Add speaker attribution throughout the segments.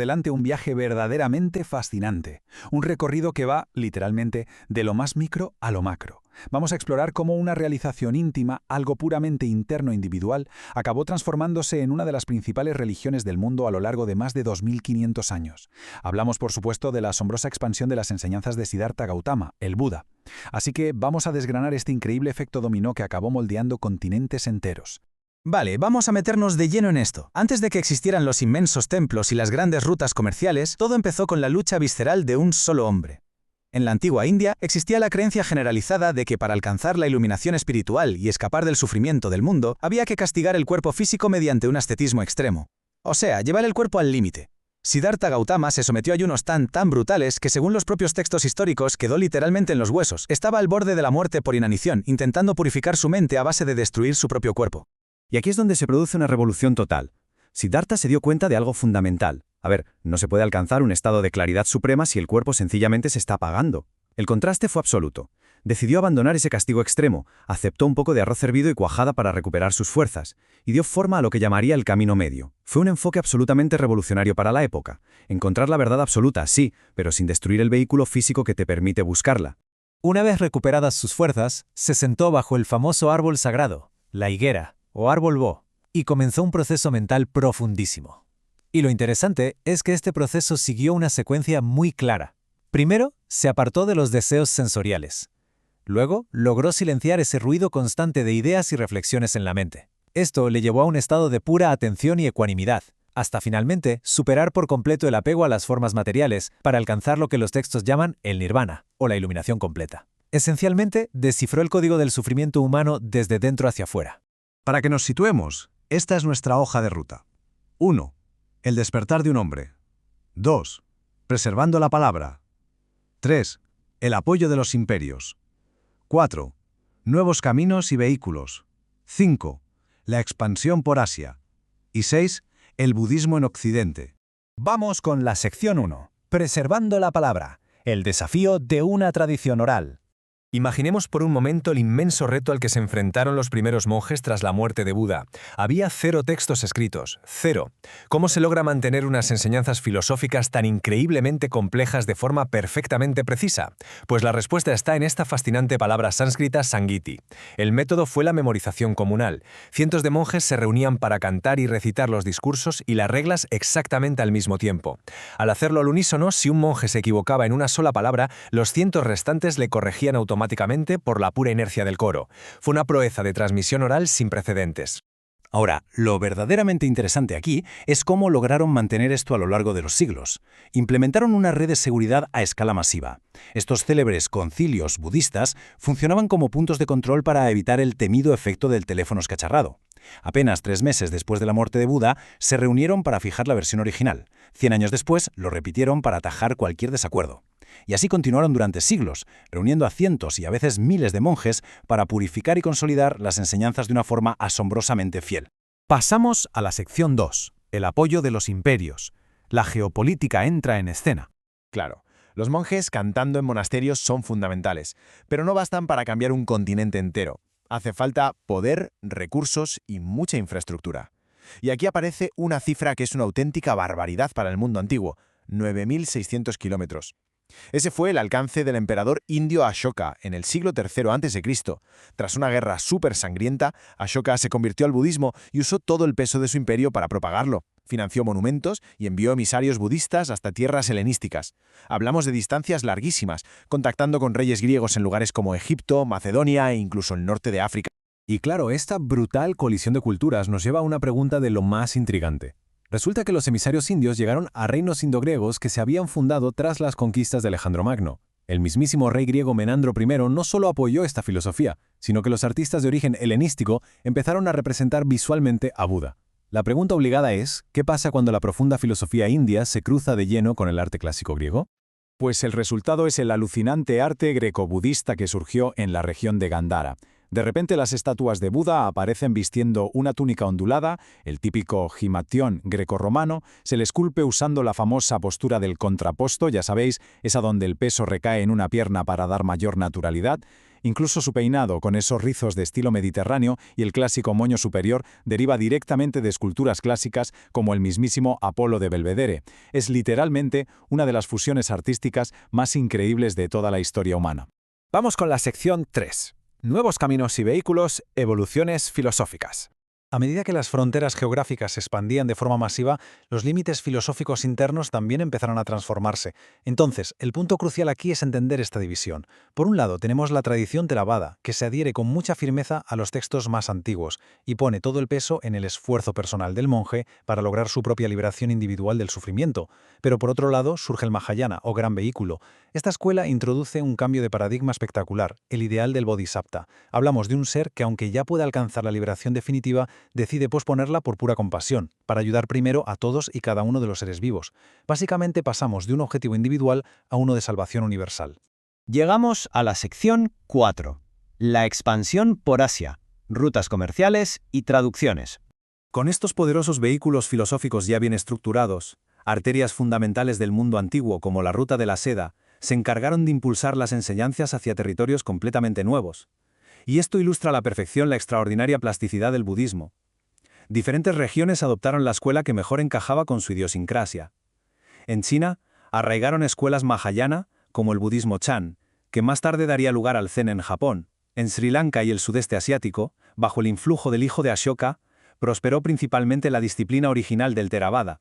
Speaker 1: Delante un viaje verdaderamente fascinante, un recorrido que va, literalmente, de lo más micro a lo macro. Vamos a explorar cómo una realización íntima, algo puramente interno e individual, acabó transformándose en una de las principales religiones del mundo a lo largo de más de 2500 años. Hablamos, por supuesto, de la asombrosa expansión de las enseñanzas de Siddhartha Gautama, el Buda. Así que vamos a desgranar este increíble efecto dominó que acabó moldeando continentes enteros.
Speaker 2: Vale, vamos a meternos de lleno en esto. Antes de que existieran los inmensos templos y las grandes rutas comerciales, todo empezó con la lucha visceral de un solo hombre. En la antigua India existía la creencia generalizada de que para alcanzar la iluminación espiritual y escapar del sufrimiento del mundo, había que castigar el cuerpo físico mediante un ascetismo extremo. O sea, llevar el cuerpo al límite. Siddhartha Gautama se sometió a ayunos tan brutales que, según los propios textos históricos, quedó literalmente en los huesos. Estaba al borde de la muerte por inanición, intentando purificar su mente a base de destruir su propio cuerpo.
Speaker 3: Y aquí es donde se produce una revolución total. Siddhartha se dio cuenta de algo fundamental. A ver, no se puede alcanzar un estado de claridad suprema si el cuerpo sencillamente se está apagando. El contraste fue absoluto. Decidió abandonar ese castigo extremo, aceptó un poco de arroz hervido y cuajada para recuperar sus fuerzas, y dio forma a lo que llamaría el camino medio. Fue un enfoque absolutamente revolucionario para la época. Encontrar la verdad absoluta, sí, pero sin destruir el vehículo físico que te permite buscarla.
Speaker 4: Una vez recuperadas sus fuerzas, se sentó bajo el famoso árbol sagrado, la higuera, o árbol Bo, y comenzó un proceso mental profundísimo. Y lo interesante es que este proceso siguió una secuencia muy clara. Primero, se apartó de los deseos sensoriales. Luego, logró silenciar ese ruido constante de ideas y reflexiones en la mente. Esto le llevó a un estado de pura atención y ecuanimidad, hasta finalmente superar por completo el apego a las formas materiales para alcanzar lo que los textos llaman el nirvana, o la iluminación completa. Esencialmente, descifró el código del sufrimiento humano desde dentro hacia afuera.
Speaker 5: Para que nos situemos, esta es nuestra hoja de ruta. 1. El despertar de un hombre. 2. Preservando la palabra. 3. El apoyo de los imperios. 4. Nuevos caminos y vehículos. 5. La expansión por Asia. Y 6. El budismo en Occidente.
Speaker 4: Vamos con la sección 1. Preservando la palabra. El desafío de una tradición oral.
Speaker 6: Imaginemos por un momento el inmenso reto al que se enfrentaron los primeros monjes tras la muerte de Buda. Había 0 textos escritos, 0. ¿Cómo se logra mantener unas enseñanzas filosóficas tan increíblemente complejas de forma perfectamente precisa? Pues la respuesta está en esta fascinante palabra sánscrita sangiti. El método fue la memorización comunal. Cientos de monjes se reunían para cantar y recitar los discursos y las reglas exactamente al mismo tiempo. Al hacerlo al unísono, si un monje se equivocaba en una sola palabra, los cientos restantes le corregían automáticamente por la pura inercia del coro. Fue una proeza de transmisión oral sin precedentes.
Speaker 2: Ahora, lo verdaderamente interesante aquí es cómo lograron mantener esto a lo largo de los siglos. Implementaron una red de seguridad a escala masiva. Estos célebres concilios budistas funcionaban como puntos de control para evitar el temido efecto del teléfono escacharrado. Apenas 3 meses después de la muerte de Buda, se reunieron para fijar la versión original. 100 años después, lo repitieron para atajar cualquier desacuerdo. Y así continuaron durante siglos, reuniendo a cientos y a veces miles de monjes para purificar y consolidar las enseñanzas de una forma asombrosamente fiel.
Speaker 4: Pasamos a la sección 2, el apoyo de los imperios. La geopolítica entra en escena.
Speaker 7: Claro, los monjes cantando en monasterios son fundamentales, pero no bastan para cambiar un continente entero. Hace falta poder, recursos y mucha infraestructura. Y aquí aparece una cifra que es una auténtica barbaridad para el mundo antiguo, 9.600 kilómetros. Ese fue el alcance del emperador indio Ashoka en el siglo III a.C. Tras una guerra súper sangrienta, Ashoka se convirtió al budismo y usó todo el peso de su imperio para propagarlo. Financió monumentos y envió emisarios budistas hasta tierras helenísticas. Hablamos de distancias larguísimas, contactando con reyes griegos en lugares como Egipto, Macedonia e incluso el norte de África.
Speaker 4: Y claro, esta brutal colisión de culturas nos lleva a una pregunta de lo más intrigante. Resulta que los emisarios indios llegaron a reinos indogriegos que se habían fundado tras las conquistas de Alejandro Magno. El mismísimo rey griego Menandro I no solo apoyó esta filosofía, sino que los artistas de origen helenístico empezaron a representar visualmente a Buda. La pregunta obligada es, ¿qué pasa cuando la profunda filosofía india se cruza de lleno con el arte clásico griego?
Speaker 8: Pues el resultado es el alucinante arte greco-budista que surgió en la región de Gandhara. De repente las estatuas de Buda aparecen vistiendo una túnica ondulada, el típico gimatión grecorromano, se le esculpe usando la famosa postura del contrapposto, ya sabéis, esa donde el peso recae en una pierna para dar mayor naturalidad, Incluso su peinado, con esos rizos de estilo mediterráneo y el clásico moño superior, deriva directamente de esculturas clásicas como el mismísimo Apolo de Belvedere. Es literalmente una de las fusiones artísticas más increíbles de toda la historia humana.
Speaker 1: Vamos con la sección 3. Nuevos caminos y vehículos, evoluciones filosóficas.
Speaker 4: A medida que las fronteras geográficas se expandían de forma masiva, los límites filosóficos internos también empezaron a transformarse. Entonces, el punto crucial aquí es entender esta división. Por un lado, tenemos la tradición theravada, que se adhiere con mucha firmeza a los textos más antiguos y pone todo el peso en el esfuerzo personal del monje para lograr su propia liberación individual del sufrimiento. Pero por otro lado, surge el Mahayana, o gran vehículo. Esta escuela introduce un cambio de paradigma espectacular, el ideal del bodhisattva. Hablamos de un ser que, aunque ya puede alcanzar la liberación definitiva, decide posponerla por pura compasión, para ayudar primero a todos y cada uno de los seres vivos. Básicamente pasamos de un objetivo individual a uno de salvación universal.
Speaker 9: Llegamos a la sección 4. La expansión por Asia, rutas comerciales y traducciones.
Speaker 3: Con estos poderosos vehículos filosóficos ya bien estructurados, arterias fundamentales del mundo antiguo como la Ruta de la Seda se encargaron de impulsar las enseñanzas hacia territorios completamente nuevos. Y esto ilustra a la perfección la extraordinaria plasticidad del budismo. Diferentes regiones adoptaron la escuela que mejor encajaba con su idiosincrasia. En China, arraigaron escuelas Mahayana, como el budismo Chan, que más tarde daría lugar al Zen en Japón. En Sri Lanka y el sudeste asiático, bajo el influjo del hijo de Ashoka, prosperó principalmente la disciplina original del Theravada.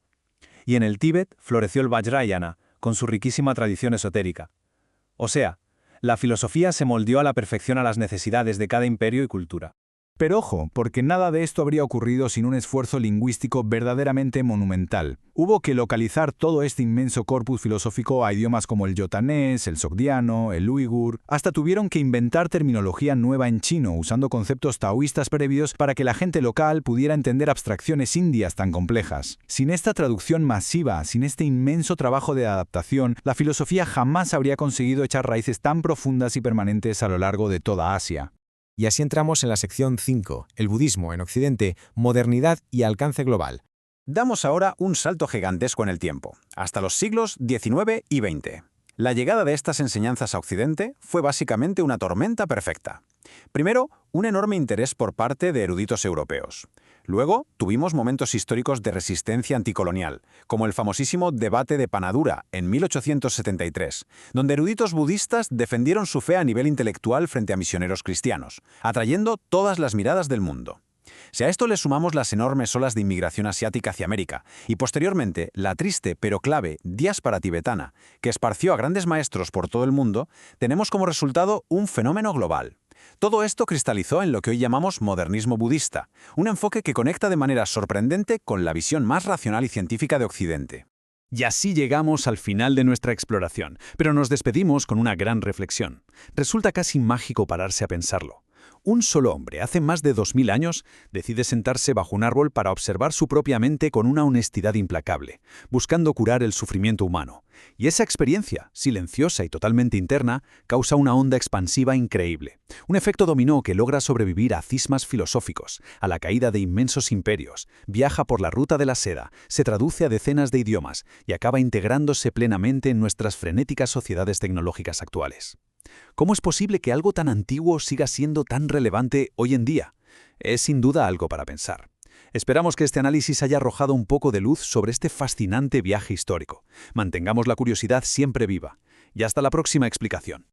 Speaker 3: Y en el Tíbet floreció el Vajrayana, con su riquísima tradición esotérica. O sea, la filosofía se moldeó a la perfección a las necesidades de cada imperio y cultura.
Speaker 1: Pero ojo, porque nada de esto habría ocurrido sin un esfuerzo lingüístico verdaderamente monumental. Hubo que localizar todo este inmenso corpus filosófico a idiomas como el yotanés, el sogdiano, el uigur. Hasta tuvieron que inventar terminología nueva en chino, usando conceptos taoístas previos para que la gente local pudiera entender abstracciones indias tan complejas. Sin esta traducción masiva, sin este inmenso trabajo de adaptación, la filosofía jamás habría conseguido echar raíces tan profundas y permanentes a lo largo de toda Asia.
Speaker 6: Y así entramos en la sección 5, el budismo en Occidente, modernidad y alcance global.
Speaker 1: Damos ahora un salto gigantesco en el tiempo, hasta los siglos XIX y XX. La llegada de estas enseñanzas a Occidente fue básicamente una tormenta perfecta. Primero, un enorme interés por parte de eruditos europeos. Luego, tuvimos momentos históricos de resistencia anticolonial, como el famosísimo debate de Panadura en 1873, donde eruditos budistas defendieron su fe a nivel intelectual frente a misioneros cristianos, atrayendo todas las miradas del mundo. Si a esto le sumamos las enormes olas de inmigración asiática hacia América y posteriormente la triste pero clave diáspora tibetana, que esparció a grandes maestros por todo el mundo, tenemos como resultado un fenómeno global. Todo esto cristalizó en lo que hoy llamamos modernismo budista, un enfoque que conecta de manera sorprendente con la visión más racional y científica de Occidente. Y así llegamos al final de nuestra exploración, pero nos despedimos con una gran reflexión. Resulta casi mágico pararse a pensarlo. Un solo hombre, hace más de 2000 años, decide sentarse bajo un árbol para observar su propia mente con una honestidad implacable, buscando curar el sufrimiento humano. Y esa experiencia, silenciosa y totalmente interna, causa una onda expansiva increíble. Un efecto dominó que logra sobrevivir a cismas filosóficos, a la caída de inmensos imperios, viaja por la ruta de la seda, se traduce a decenas de idiomas y acaba integrándose plenamente en nuestras frenéticas sociedades tecnológicas actuales. ¿Cómo es posible que algo tan antiguo siga siendo tan relevante hoy en día? Es sin duda algo para pensar. Esperamos que este análisis haya arrojado un poco de luz sobre este fascinante viaje histórico. Mantengamos la curiosidad siempre viva. Y hasta la próxima explicación.